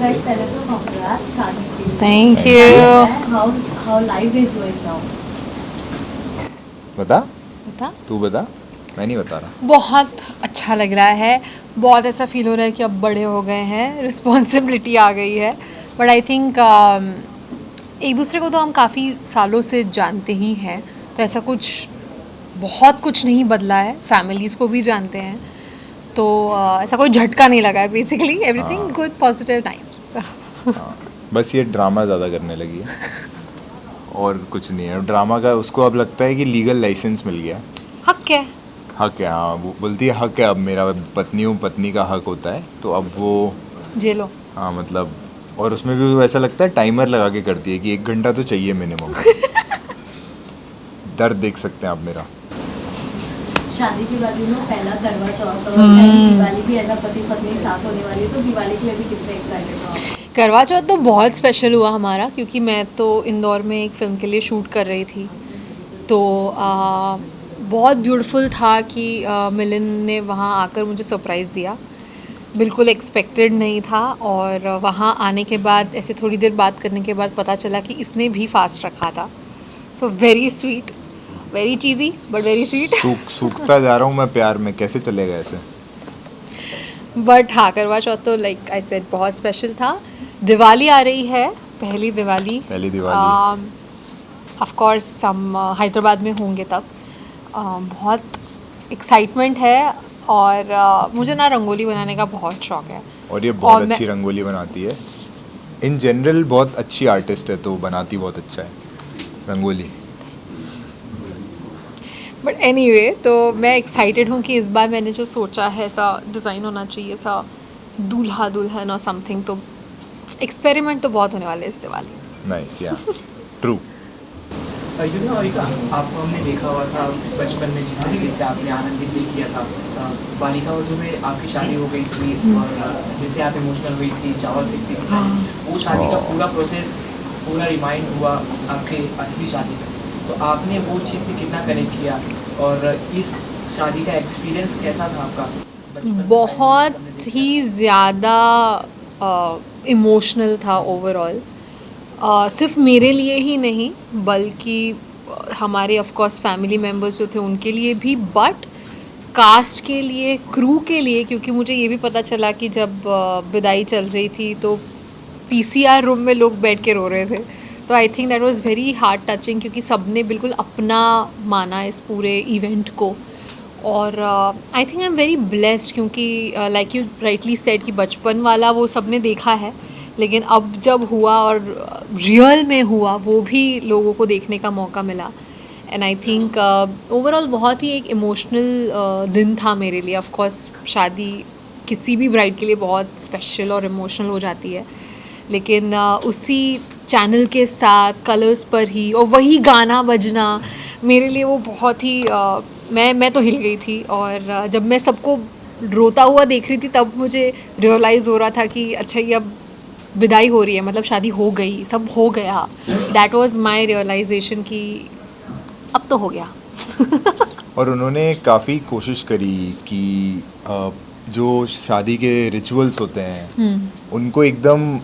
guys, पहले तो congrats शादी के लिए. Thank you. How life is going now? बता बता. तू बता, मैं नहीं बता रहा. बहुत अच्छा लग रहा है. बहुत ऐसा फील हो रहा है कि अब बड़े हो गए हैं, रिस्पॉन्सिबिलिटी आ गई है. बट आई थिंक एक दूसरे को तो हम काफ़ी सालों से जानते ही हैं, तो ऐसा कुछ बहुत कुछ नहीं बदला है. फैमिलीज़ को भी जानते हैं, तो ऐसा कोई झटका नहीं लगा है. Basically everything good, positive, nice. बस ये ड्रामा ज़्यादा करने लगी है और कुछ नहीं है. ड्रामा का उसको अब लगता है कि लीगल लाइसेंस मिल गया. हक है. हक है, हाँ. वो बोलती है हक है, अब मेरा पत्नी का हक होता है, तो अब वो जेलो. हाँ मतलब. और उसमें भी वो ऐसा लगता है टाइमर लगा के करती है कि 1 घंटा तो चाहिए मिनिमम. दर्द देख सकते हैं आप मेरा. शादी के बाद में पहला करवा चौथ और दिवाली भी ऐसा पति पत्नी साथ होने वाली है, तो दिवाली के लिए भी कितने एक्साइटेड हो आप? करवा चौथ तो बहुत स्पेशल हुआ हमारा, क्योंकि मैं तो इंदौर में एक फ़िल्म के लिए शूट कर रही थी. तो बहुत ब्यूटीफुल था कि मिलन ने वहाँ आकर मुझे सरप्राइज़ दिया. बिल्कुल एक्सपेक्टेड नहीं था. और वहाँ आने के बाद ऐसे थोड़ी देर बात करने के बाद पता चला कि इसने भी फास्ट रखा था. So very sweet, very cheesy but very sweet. सूखता जा रहा हूँ मैं प्यार में, कैसे चलेगा ऐसे. बट हाँ, करवा चौथ तो लाइक आई सेड बहुत स्पेशल था. दिवाली आ रही है, पहली दिवाली. ऑफ कोर्स हम हैदराबाद में होंगे तब. बहुत एक्साइटमेंट है. और मुझे ना रंगोली बनाने का बहुत शौक है. और ये बहुत अच्छी रंगोली बनाती है. इन जनरल बहुत अच्छी आर्टिस्ट है, तो बनाती बहुत अच्छा है रंगोली. बट एनीवे, तो मैं एक्साइटेड हूँ कि इस बार मैंने जो सोचा है ऐसा डिज़ाइन होना चाहिए, ऐसा दूल्हा दुल्हन और समथिंग. तो एक्सपेरिमेंट तो बहुत होने वाले इस दिवाली. नाइस, या ट्रू. आपको हमने देखा हुआ था बचपन में, जिस तरीके से आपने आनंदित भी किया था. बालिका वजू में आपकी शादी हो गई थी और जैसे आप इमोशनल हुई थी, चावल फेंकती थी, वो शादी का पूरा प्रोसेस पूरा रिमाइंड हुआ आपके असली शादी में. तो आपने वो चीज़ से कितना कनेक्ट किया और इस शादी का एक्सपीरियंस कैसा था आपका? बहुत ही ज़्यादा इमोशनल था ओवरऑल. सिर्फ मेरे लिए ही नहीं, बल्कि हमारे ऑफ कोर्स फैमिली मेम्बर्स जो थे उनके लिए भी, बट कास्ट के लिए, क्रू के लिए. क्योंकि मुझे ये भी पता चला कि जब विदाई चल रही थी तो पीसीआर रूम में लोग बैठ के रो रहे थे. तो I think that was very heart touching, क्योंकि सबने बिल्कुल अपना माना इस पूरे इवेंट को. और I think I am very blessed, क्योंकि लाइक यू राइटली सेड कि बचपन वाला वो सबने देखा है, लेकिन अब जब हुआ और रियल में हुआ, वो भी लोगों को देखने का मौका मिला. एंड आई थिंक ओवरऑल बहुत ही एक इमोशनल दिन था मेरे लिए. ऑफ कोर्स शादी किसी भी ब्राइड के लिए बहुत स्पेशल और इमोशनल हो जाती है, लेकिन उसी चैनल के साथ कलर्स पर ही और वही गाना बजना, मेरे लिए वो बहुत ही मैं तो हिल गई थी. और जब मैं सबको रोता हुआ देख रही थी तब मुझे रियलाइज़ हो रहा था कि अच्छा, ये अब विदाई हो रही है, मतलब शादी हो गई, सब हो गया. दैट वाज माय रियलाइजेशन कि अब तो हो गया. और उन्होंने काफ़ी कोशिश करी कि जो शादी के रिचुअल्स होते हैं उनको एकदम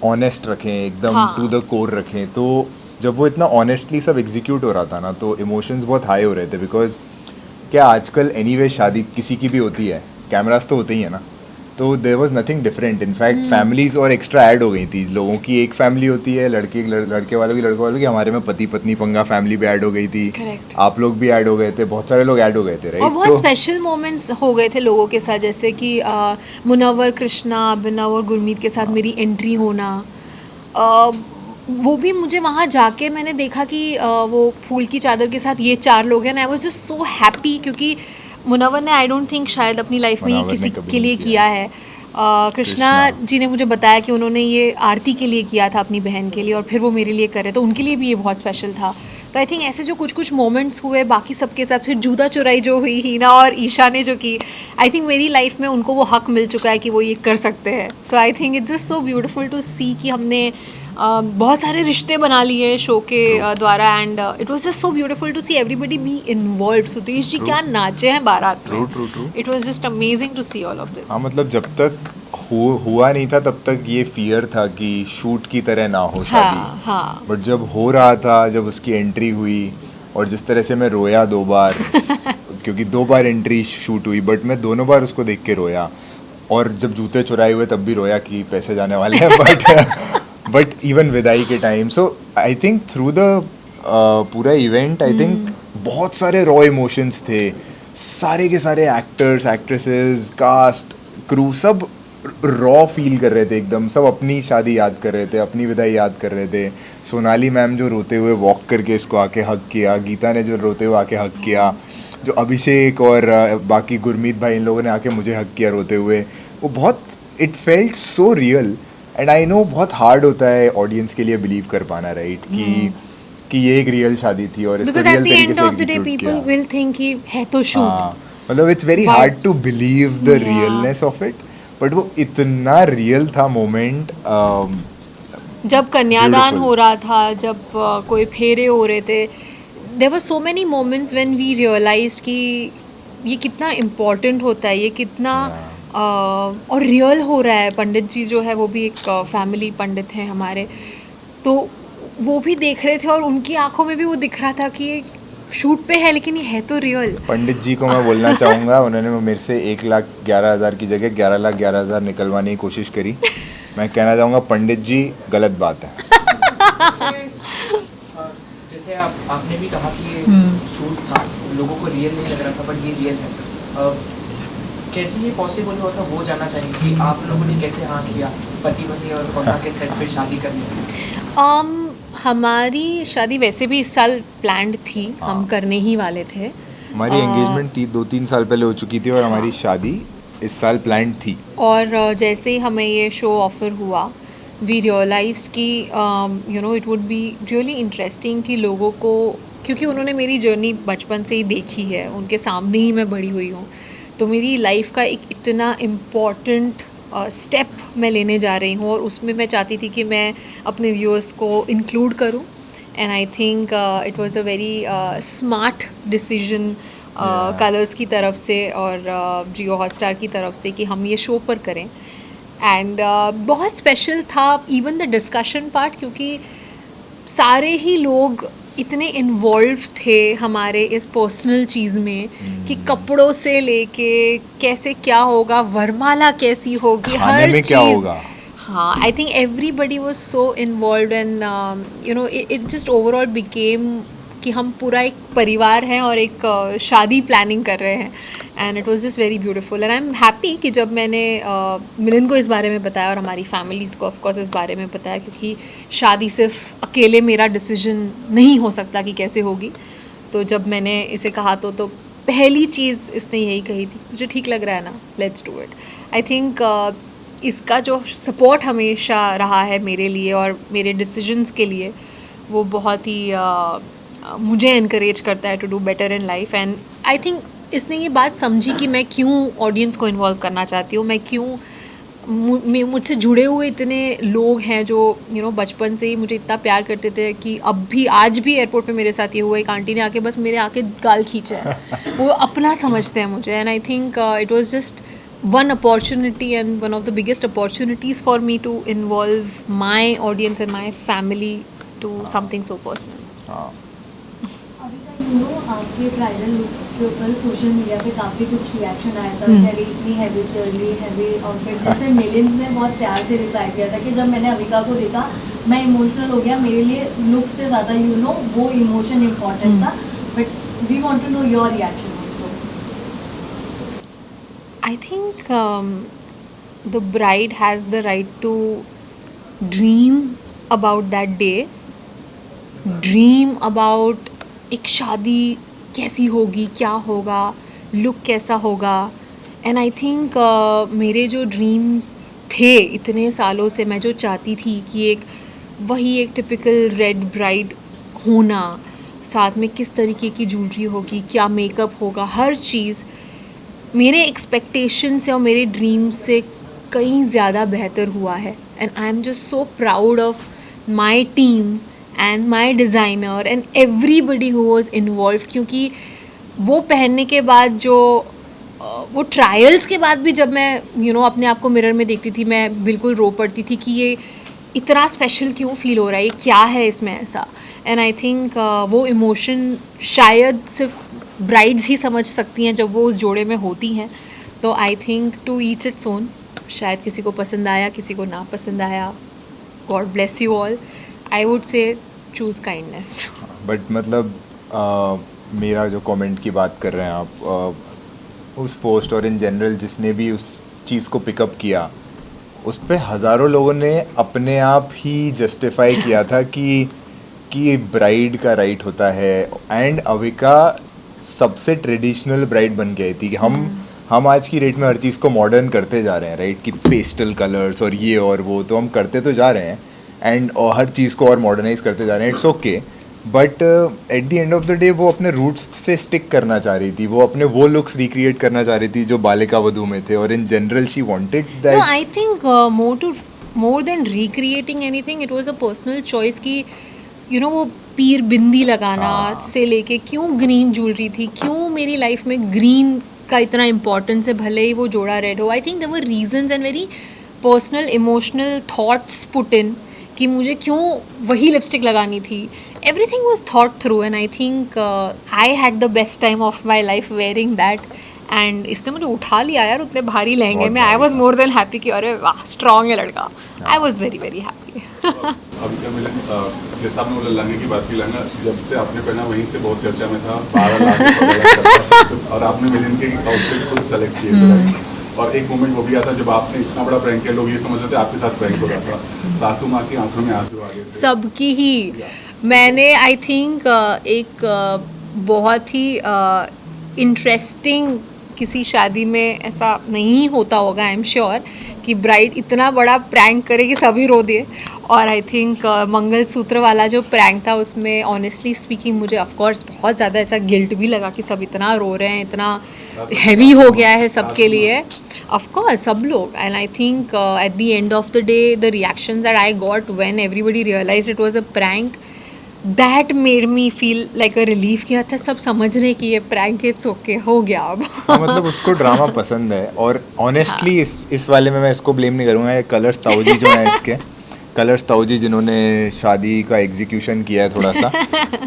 ऑनेस्ट रखें, एकदम टू द कोर रखें. तो जब वो इतना ऑनेस्टली सब एग्जीक्यूट हो रहा था ना, तो इमोशंस बहुत हाई हो रहे थे. बिकॉज क्या आजकल एनीवे शादी किसी की भी होती है, कैमरास तो होते ही है ना, तो there was nothing different. In fact families और एक्स्ट्रा ऐड हो गई थी. लोगों की एक फैमिली होती है, लड़के वालों की, लड़कों वालों की. हमारे में पति पत्नी पंगा फैमिली भी ऐड हो गई थी. Correct. आप लोग भी ऐड हो गए थे, बहुत सारे लोग ऐड हो गए थे, राइट. और बहुत स्पेशल मोमेंट्स हो गए थे लोगों के साथ, जैसे कि मुनव्वर, कृष्णा, अभिनव और गुरमीत के साथ मेरी एंट्री होना. वो भी मुझे वहाँ जाके मैंने देखा कि वो फूल की चादर के साथ ये 4 लोग हैं. I was just so happy, क्योंकि मुनव्वर ने आई डोंट थिंक शायद अपनी लाइफ में ये किसी के लिए किया है. कृष्णा जी ने मुझे बताया कि उन्होंने ये आरती के लिए किया था, अपनी बहन के लिए, और फिर वो मेरे लिए करे, तो उनके लिए भी ये बहुत स्पेशल था. तो आई थिंक ऐसे जो कुछ कुछ मोमेंट्स हुए बाकी सबके साथ. फिर जूता चुराई जो हुई हीना और ईशा ने जो की, आई थिंक मेरी लाइफ में उनको वो हक मिल चुका है कि वो ये कर सकते हैं. So I think it's just so beautiful to see कि हमने बहुत सारे रिश्ते बना लिए शो के द्वारा and it was just so beautiful to see everybody be involve. Sudesh ji क्या नाचे हैं बारात में. True. It was just amazing to see all of this. हाँ मतलब जब तक हुआ नहीं था तब तक ये फियर था कि शूट की तरह ना हो शादी. हाँ. बट जब हो रहा था, जब उसकी एंट्री हुई और जिस तरह से मैं रोया 2 बार क्योंकि 2 बार एंट्री शूट हुई बट मैं दोनों बार उसको देख के रोया. और जब जूते चुराए हुए तब भी रोया कि पैसे जाने वाले हैं. बट इवन विदाई के time so I think through the पूरा इवेंट आई थिंक बहुत सारे रॉ इमोशंस थे. सारे के सारे एक्टर्स, एक्ट्रेसेस, कास्ट, क्रू सब रॉ फील कर रहे थे एकदम. सब अपनी शादी याद कर रहे थे, अपनी विदाई याद कर रहे थे. सोनाली मैम जो रोते हुए वॉक करके इसको आके हक किया, गीता ने जो रोते हुए आके हक किया, जो अभिषेक और बाकी गुरमीत भाई इन लोगों ने आके मुझे हक किया रोते हुए, वो बहुत it felt so real. And I know बहुत हार्ड होता है ऑडियंस के लिए बिलीव कर पाना, राइट, कि ये एक रियल शादी थी और इसको बिकॉज एट रियल द तरीके एंड से of the day execute people किया. विल थिंक कि है तो शूट. हाँ, मतलब it's very But- hard to believe the Yeah. Realness of it. But वो इतना रियल था मोमेंट. जब कन्यादान Beautiful. हो रहा था, जब कोई फेरे हो रहे थे, there were so many moments when we realised कि ये कितना इम्पोर्टेंट होता है, ये कितना और रियल हो रहा है. पंडित जी जो है वो भी एक फैमिली पंडित हैं हमारे, तो वो भी देख रहे थे और उनकी आंखों में भी वो दिख रहा था कि ये शूट पे है लेकिन ये है तो रियल. पंडित जी को मैं बोलना चाहूँगा, उन्होंने मेरे से 1,11,000 की जगह 11,11,000 निकलवाने की कोशिश करी. मैं कहना चाहूँगा पंडित जी गलत बात है. जैसे आपने भी कहा कि ये शूट था, लोगों को रियल नहीं लग रहा था बट ये रियल है. कैसे ये पॉसिबल हुआ था वो जानना चाहिए कि आप लोगों ने कैसे हाँ किया पति पत्नी और कौन के सेट पे शादी करनी. हमारी शादी वैसे भी इस साल प्लान्ड थी, हम हाँ. करने ही वाले थे. हमारी एंगेजमेंट 2-3 साल पहले हो चुकी थी और हमारी शादी इस साल प्लान्ड थी. और जैसे ही हमें ये शो ऑफ़र हुआ, वी रियलाइज्ड कि you know it would be really interesting कि लोगों को, क्योंकि उन्होंने मेरी जर्नी बचपन से ही देखी है, उनके सामने ही मैं बड़ी हुई हूँ, तो मेरी लाइफ का एक इतना इम्पॉर्टेंट स्टेप मैं लेने जा रही हूँ और उसमें मैं चाहती थी कि मैं अपने व्यूअर्स को इंक्लूड करूँ. And I think it was a very smart decision colours की तरफ से और जियो हॉटस्टार की तरफ से कि हम ये शो पर करें. एंड बहुत स्पेशल था इवन द डिस्कशन पार्ट, क्योंकि सारे ही लोग इतने इन्वॉल्व थे हमारे इस पर्सनल चीज़ में कि कपड़ों से लेके कैसे क्या होगा, वरमाला कैसी होगी, खाने हर में क्या चीज़. होगा. हाँ, I think everybody was so involve and you know it just overall became कि हम पूरा एक परिवार हैं और एक शादी प्लानिंग कर रहे हैं. And it was just very beautiful and I am happy कि जब मैंने मिलिंद को इस बारे में बताया और हमारी फैमिलीज़ को ऑफकोर्स इस बारे में बताया, क्योंकि शादी सिर्फ अकेले मेरा डिसीजन नहीं हो सकता कि कैसे होगी. तो जब मैंने इसे कहा तो पहली चीज़ इसने यही कही थी, तुझे ठीक लग रहा है ना, let's do it. I think इसका जो सपोर्ट हमेशा रहा है मेरे लिए और मेरे डिसीजंस के लिए, वो बहुत ही मुझे इनकरेज करता है to do better in life. And I think इसने ये बात समझी कि मैं क्यों ऑडियंस को इन्वॉल्व करना चाहती हूँ, मैं क्यों मुझसे जुड़े हुए इतने लोग हैं जो यू नो बचपन से ही मुझे इतना प्यार करते थे कि अब भी आज भी एयरपोर्ट पे मेरे साथ ये हुआ, एक आंटी ने आके बस मेरे आके गाल खींचा है. वो अपना समझते हैं मुझे. And I think it was just one opportunity and one of the biggest opportunities for me to involve my audience and my family to something so personal. हाँ. अभी तक यू नो आपके ब्राइडल लुक के ऊपर social media पे काफ़ी कुछ reaction आया था कि अरे इतनी हैवी ज्वेलरी, हैवी आउटफिट. जैसे मिलिंद ने बहुत प्यार से रिप्लाई किया था कि जब मैंने अविका को देखा मैं इमोशनल हो गया, मेरे लिए लुक से ज़्यादा यू नो वो इमोशन इम्पॉर्टेंट था. But we want to know your reaction. I think the bride has the right to dream about that day, dream about एक शादी कैसी होगी, क्या होगा, लुक कैसा होगा. एंड आई थिंक मेरे जो ड्रीम्स थे इतने सालों से, मैं जो चाहती थी कि एक टिपिकल रेड ब्राइड होना, साथ में किस तरीके की ज्वेलरी होगी, क्या मेकअप होगा, हर चीज़ मेरे एक्सपेक्टेशन से और मेरे ड्रीम से कहीं ज़्यादा बेहतर हुआ है. And I am just so proud of my team and my designer and everybody who was involved, क्योंकि वो पहनने के बाद जो वो ट्रायल्स के बाद भी जब मैं अपने आप को मिरर में देखती थी, मैं बिल्कुल रो पड़ती थी कि ये इतना स्पेशल क्यों फील हो रहा है, ये क्या है इसमें ऐसा. एंड आई थिंक वो इमोशन शायद सिर्फ ब्राइड्स ही समझ सकती हैं जब वो उस जोड़े में होती हैं. तो I think to each its own. शायद किसी को पसंद आया, किसी को ना पसंद आया. God bless you all. I would say choose kindness. But मतलब मेरा जो कमेंट की बात कर रहे हैं आप, उस पोस्ट और इन जनरल जिसने भी उस चीज़ को पिकअप किया, उस पे हज़ारों लोगों ने अपने आप ही जस्टिफाई किया था कि ब्राइड का राइट होता है. एंड अविका सबसे ट्रेडिशनल ब्राइड बन के आई थी कि हम आज की डेट में हर चीज़ को मॉडर्न करते जा रहे हैं, राइट, कि पेस्टल कलर्स और ये और वो तो हम करते तो जा रहे हैं एंड हर चीज़ को और मॉडर्नाइज करते जा रहे हैं. It's okay, but at the end of the day वो अपने रूट्स से स्टिक करना चाह रही थी. वो अपने वो लुक्स रिक्रिएट करना चाह रही थी जो बालिका वधू में थे. और in general she wanted that. No, I think more than recreating anything, it was a personal choice कि वो पीर बिंदी लगाना से लेके क्यों ग्रीन ज्वेलरी थी, क्यों मेरी लाइफ में ग्रीन का इतना इम्पोर्टेंस है, भले ही वो जोड़ा रेड हो. I think there were reasons and very personal emotional thoughts put in कि मुझे क्यों वही लिपस्टिक लगानी थी. Everything was thought through and I think I had the best time of my life wearing that. And इसने मुझे उठा लिया यार उतने भारी लहंगे में. I was more than happy कि अरे वाह स्ट्रॉन्ग है लड़का. I was very very happy. अभी क्या मिलन, जैसे आपने बोला लहंगे की बात की, लहंगा जब से आपने पहना वहीं से बहुत चर्चा में था. 12 लाख और आपने मिलन के आउटफिट खुद सेलेक्ट किए थे. और एक मोमेंट वो भी आता जब आपने इतना बड़ा प्रैंक किया, लोग ये समझ रहे थे आपके साथ प्रैंक हो रहा था. सासू माँ की आंखों में आंसू आ गए थे. सबकी ही. मैंने आई थिंक एक बहुत ही इंटरेस्टिंग किसी शादी में ऐसा नहीं होता होगा आई एम श्योर कि ब्राइड इतना बड़ा प्रैंक करे कि सभी रो दिए. और आई थिंक मंगलसूत्र वाला जो प्रैंक था उसमें ऑनेस्टली स्पीकिंग मुझे ऑफकोर्स बहुत ज़्यादा ऐसा गिल्ट भी लगा कि सब इतना रो रहे हैं, इतना हैवी हो गया है सबके लिए. ऑफकोर्स सब लोग. And I think at the end of the day the reactions that I got when everybody realised it was a prank, that made me feel like a relief कि अच्छा सब समझ रहे कि ये प्रैंक इट्स ओके हो गया अब. मतलब उसको ड्रामा पसंद है. और ऑनेस्टली इस वाले में मैं इसको ब्लेम नहीं करूँगा. ये कलर्स ताऊजी जो हैं इसके, कलर्स ताऊजी जिन्होंने शादी का एग्जीक्यूशन किया है थोड़ा सा,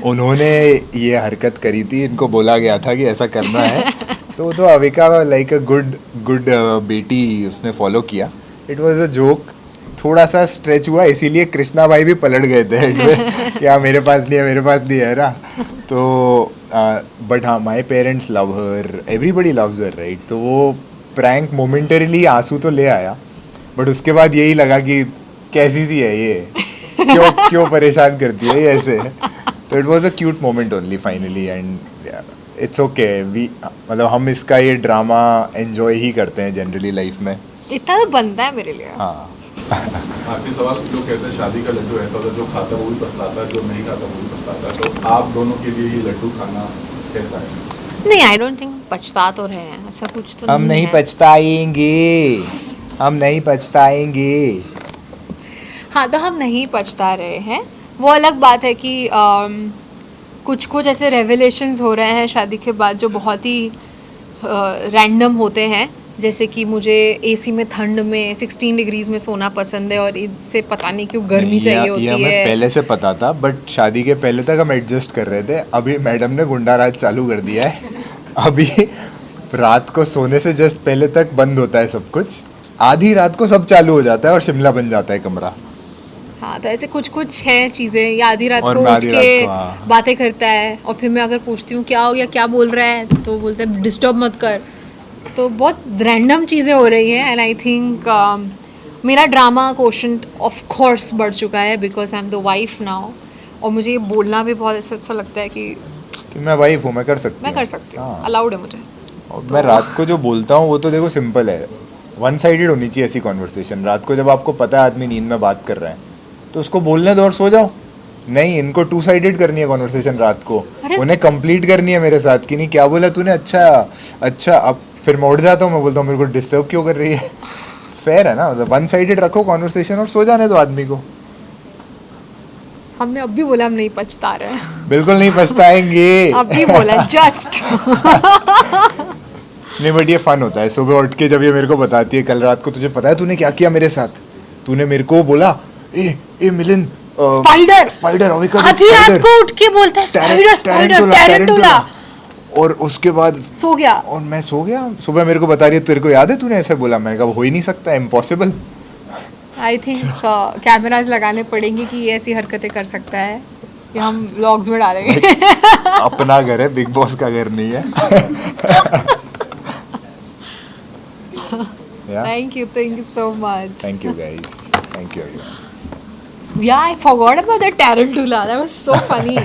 उन्होंने ये हरकत करी थी. इनको बोला गया था कि ऐसा करना है तो अविका लाइक अ गुड बेटी उसने फॉलो किया. It was a joke. थोड़ा सा स्ट्रेच हुआ, इसीलिए कृष्णा भाई भी पलट गए थे क्या मेरे पास नहीं है ना. तो बट हाँ, my parents love her, everybody loves her, right. तो वो प्रैंक मोमेंटरीली आंसू तो ले आया, बट उसके बाद यही लगा कि कैसी सी है ये, क्यों परेशान करती है ये ऐसे. तो it was a cute moment only finally. And it's okay. मतलब हम इसका ये ड्रामा एंजॉय ही करते हैं जनरली लाइफ में. इतना तो बनता है मेरे लिए. हाँ. आखिरी सवाल, लोग कहते हैं शादी का लड्डू ऐसा होता है जो खाता है वो भी पछताता है, जो नहीं खाता वो भी पछताता है. तो आप दोनों के लिए ये लड्डू खाना कैसा है? नहीं, आई डोंट थिंक पछता तो रहे हैं, ऐसा कुछ तो हम नहीं है. पछताएंगे. हाँ, तो हम नहीं पछता रहे हैं. वो अलग बात है कि कुछ ऐसे रेवलेशंस हो रहे हैं शादी के बाद जो बहुत ही रैंडम होते हैं. जैसे कि मुझे एसी में ठंड में 16 डिग्रीज में सोना पसंद है और इससे पता नहीं क्यों गर्मी चाहिए होती ये है. हमें पहले से पता था, बट शादी के पहले तक हम एडजस्ट कर रहे थे. अभी मैडम ने गुंडा राज चालू कर दिया है. अभी रात को सोने से जस्ट पहले तक बंद होता है सब कुछ. आधी रात को सब चालू हो जाता है और शिमला बन जाता है कमरा. हाँ, तो ऐसे कुछ हैं चीज़ें. या आधी रात और को मैं उठ आधी के रात को, हाँ. बातें करता है और फिर मैं अगर पूछती हूँ क्या हो गया, क्या बोल रहा है, तो बोलता है डिस्टर्ब मत कर. तो बहुत रैंडम चीज़ें हो रही हैं. एंड आई थिंक मेरा ड्रामा कोशेंट ऑफ कोर्स बढ़ चुका है because I am the wife now. और मुझे ये बोलना भी बहुत ऐसा लगता है कि मैं वाइफ हूँ, मैं कर सकती हूँ. हूँ, अलाउड है मुझे. और मैं रात को जो बोलता हूँ वो तो देखो सिंपल है. वन साइडेड होनी चाहिए ऐसी कॉन्वर्सेशन. रात को जब आपको पता है आदमी नींद में बात कर रहा है तो उसको बोलने दो और सो जाओ. नहीं, इनको 2 साइडेड करनी है कॉन्वर्सेशन रात को. उन्हें कंप्लीट करनी है मेरे साथ कि नहीं क्या बोला तूने, अच्छा. अब फिर मैं उठ जाता हूँ, मैं बोलता हूँ मेरे को डिस्टर्ब क्यों कर रही है. फेयर है ना. मतलब वन साइडेड रखो कॉन्वर्सेशन और सो जाने दो आदमी को. हमने अब भी बोला हम नहीं पछता रहे हैं, बिल्कुल नहीं पछताएंगे। अब भी बोला जस्ट। नहीं बट ये फन होता है, सुबह उठ के जब ये मेरे को बताती है कल रात को तुझे पता है तूने क्या किया मेरे साथ, तूने मेरे को बोला ए मिलिंद स्पाइडर स्पाइडर अविका आधी रात को उठ के बोलता है स्पाइडर स्पाइडर टैरेंटुला, और उसके बाद सो गया। और मैं सो गया। सुबह मेरे को बता रही है तेरे को याद है तूने ऐसे बोला, मैंने कहा हो ही नहीं सकता, इम्पॉसिबल। आई थिंक कैमराज लगाने पड़ेंगे कि ये ऐसी हरकतें कर सकता है, ये हम व्लॉग्स में डालेंगे। अपना घर है, बिग बॉस का घर नहीं है। Yeah. Thank you so much. Thank you guys. Thank you everyone. Yeah, I forgot about the tarantula. That was so funny.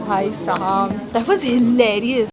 Hi Saham, that was hilarious.